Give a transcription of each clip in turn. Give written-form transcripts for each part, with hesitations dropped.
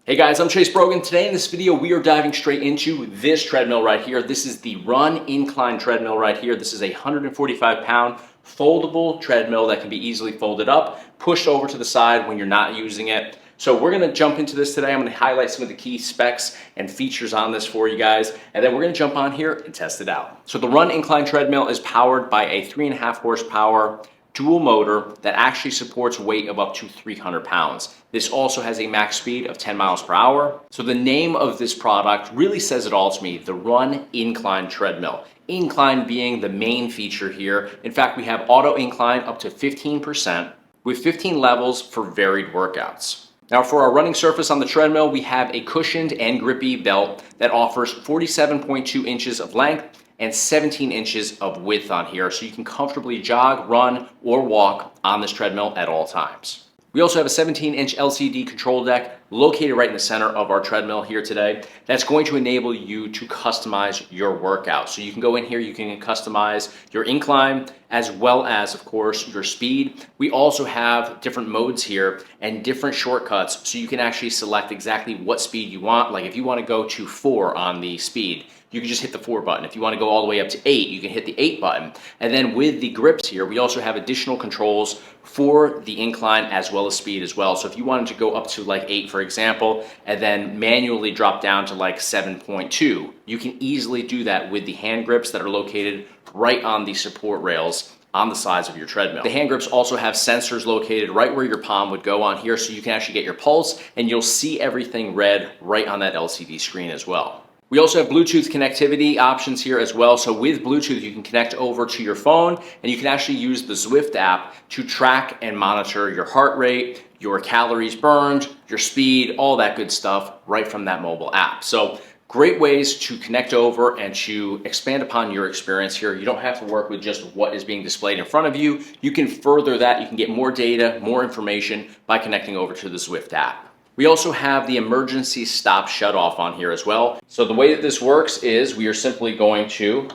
Hey guys, I'm Chase Brogan. Today in this video, we are diving straight into this treadmill right here. This is the THERUN Incline Treadmill right here. This is a 145-pound foldable treadmill that can be easily folded up, pushed over to the side when you're not using it. So we're gonna jump into this today. I'm gonna highlight some of the key specs and features on this for you guys, and then we're gonna jump on here and test it out. So the THERUN Incline Treadmill is powered by a 3.5 horsepower dual motor that actually supports weight of up to 300 pounds. This also has a max speed of 10 miles per hour. So the name of this product really says it all to me, the THERUN Incline Treadmill. Incline being the main feature here. In fact, we have auto incline up to 15% with 15 levels for varied workouts. Now for our running surface on the treadmill, we have a cushioned and grippy belt that offers 47.2 inches of length and 17 inches of width on here, so you can comfortably jog, run, or walk on this treadmill at all times. We also have a 17-inch LCD control deck located right in the center of our treadmill here today. That's going to enable you to customize your workout. So you can go in here, you can customize your incline as well as, of course, your speed. We also have different modes here and different shortcuts, so you can actually select exactly what speed you want. Like if you want to go to 4 on the speed, you can just hit the 4 button. If you want to go all the way up to 8, you can hit the 8 button. And then with the grips here, we also have additional controls for the incline as well as speed as well. So if you wanted to go up to like 8, for example, and then manually drop down to like 7.2, you can easily do that with the hand grips that are located right on the support rails on the sides of your treadmill. The hand grips also have sensors located right where your palm would go on here, so you can actually get your pulse and you'll see everything red right on that LCD screen as well. We also have Bluetooth connectivity options here as well. So with Bluetooth, you can connect over to your phone and you can actually use the Zwift app to track and monitor your heart rate, your calories burned, your speed, all that good stuff right from that mobile app. So great ways to connect over and to expand upon your experience here. You don't have to work with just what is being displayed in front of you. You can further that. You can get more data, more information by connecting over to the Zwift app. We also have the emergency stop shut off on here as well. So the way that this works is we are simply going to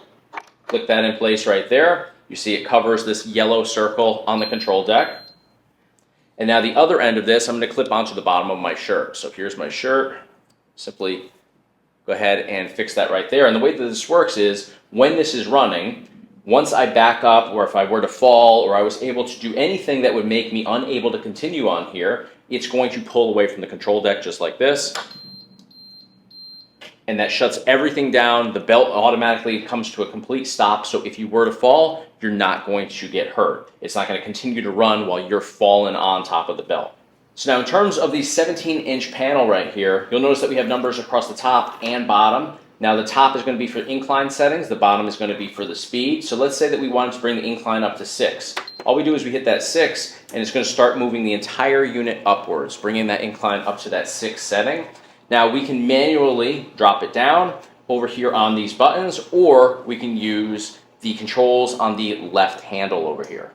click that in place right there. You see it covers this yellow circle on the control deck. And now the other end of this, I'm going to clip onto the bottom of my shirt. So here's my shirt. Simply go ahead and fix that right there. And the way that this works is when this is running, once I back up, or if I were to fall, or I was able to do anything that would make me unable to continue on here, it's going to pull away from the control deck just like this. And that shuts everything down. The belt automatically comes to a complete stop. So if you were to fall, you're not going to get hurt. It's not going to continue to run while you're falling on top of the belt. So now in terms of the 17-inch panel right here, you'll notice that we have numbers across the top and bottom. Now the top is going to be for incline settings, the bottom is going to be for the speed. So let's say that we wanted to bring the incline up to 6. All we do is we hit that 6 and it's going to start moving the entire unit upwards, bringing that incline up to that 6 setting. Now we can manually drop it down over here on these buttons, or we can use the controls on the left handle over here.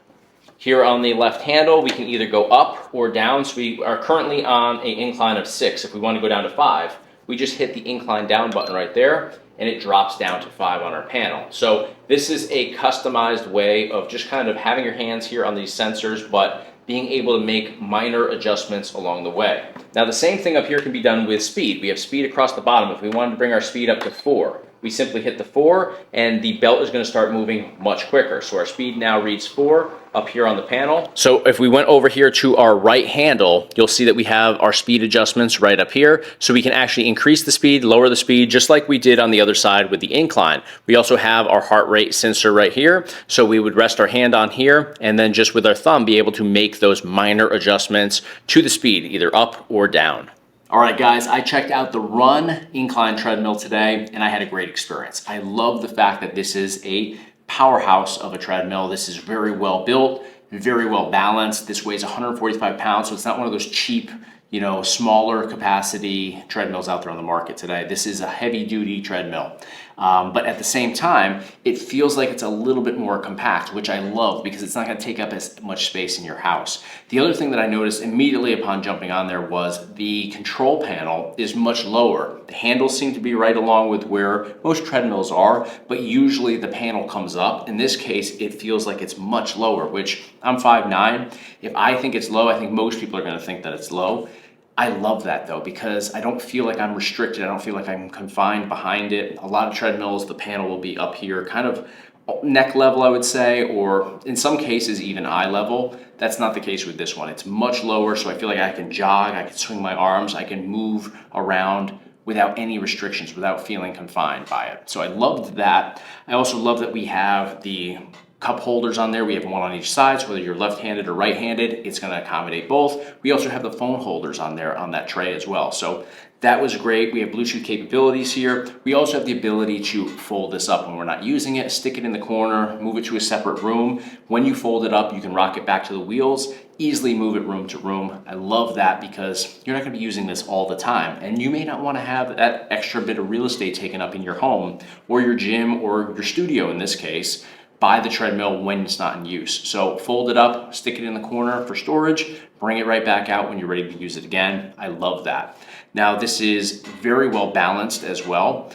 Here on the left handle, we can either go up or down. So we are currently on an incline of 6. If we want to go down to 5, we just hit the incline down button right there and it drops down to 5 on our panel. So this is a customized way of just kind of having your hands here on these sensors, but being able to make minor adjustments along the way. Now the same thing up here can be done with speed. We have speed across the bottom. If we wanted to bring our speed up to 4, we simply hit the 4 and the belt is going to start moving much quicker. So our speed now reads 4 up here on the panel. So if we went over here to our right handle, you'll see that we have our speed adjustments right up here. So we can actually increase the speed, lower the speed, just like we did on the other side with the incline. We also have our heart rate sensor right here. So we would rest our hand on here and then just with our thumb be able to make those minor adjustments to the speed, either up or down. All right, guys, I checked out the THERUN Incline Treadmill today and I had a great experience. I love the fact that this is a powerhouse of a treadmill. This is very well built, very well balanced. This weighs 145 pounds, so it's not one of those cheap, smaller capacity treadmills out there on the market today. This is a heavy duty treadmill. But at the same time, it feels like it's a little bit more compact, which I love because it's not going to take up as much space in your house. The other thing that I noticed immediately upon jumping on there was the control panel is much lower. The handles seem to be right along with where most treadmills are, but usually the panel comes up. In this case, it feels like it's much lower, which I'm 5'9". If I think it's low, I think most people are going to think that it's low. I love that though, because I don't feel like I'm restricted. I don't feel like I'm confined behind it. A lot of treadmills, the panel will be up here, kind of neck level, I would say, or in some cases even eye level. That's not the case with this one. It's much lower, so I feel like I can jog, I can swing my arms, I can move around without any restrictions, without feeling confined by it. So I loved that. I also love that we have the cup holders on there. We have one on each side, so whether you're left-handed or right-handed, it's gonna accommodate both. We also have the phone holders on there on that tray as well. So that was great. We have Bluetooth capabilities here. We also have the ability to fold this up when we're not using it, stick it in the corner, move it to a separate room. When you fold it up, you can rock it back to the wheels, easily move it room to room. I love that because you're not gonna be using this all the time, and you may not wanna have that extra bit of real estate taken up in your home or your gym or your studio in this case by the treadmill when it's not in use. So fold it up, stick it in the corner for storage, bring it right back out when you're ready to use it again. I love that. Now this is very well balanced as well.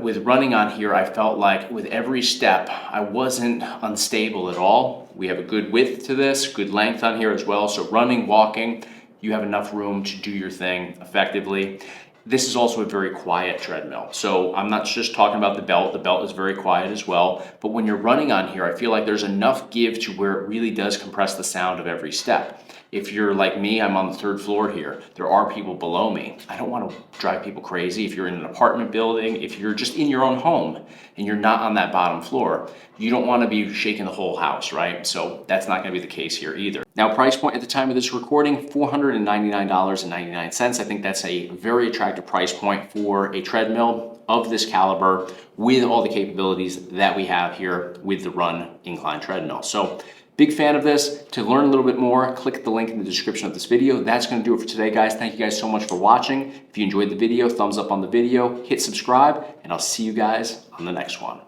With running on here, I felt like with every step, I wasn't unstable at all. We have a good width to this, good length on here as well. So running, walking, you have enough room to do your thing effectively. This is also a very quiet treadmill. So I'm not just talking about the belt. The belt is very quiet as well. But when you're running on here, I feel like there's enough give to where it really does compress the sound of every step. If you're like me, I'm on the 3rd floor here. There are people below me. I don't want to drive people crazy. If you're in an apartment building, if you're just in your own home and you're not on that bottom floor, you don't want to be shaking the whole house, right? So that's not going to be the case here either. Now, price point at the time of this recording, $499.99. I think that's a very attractive price point for a treadmill of this caliber with all the capabilities that we have here with the THERUN Incline Treadmill. So big fan of this. To learn a little bit more, click the link in the description of this video. That's going to do it for today, guys. Thank you guys so much for watching. If you enjoyed the video, thumbs up on the video, hit subscribe, and I'll see you guys on the next one.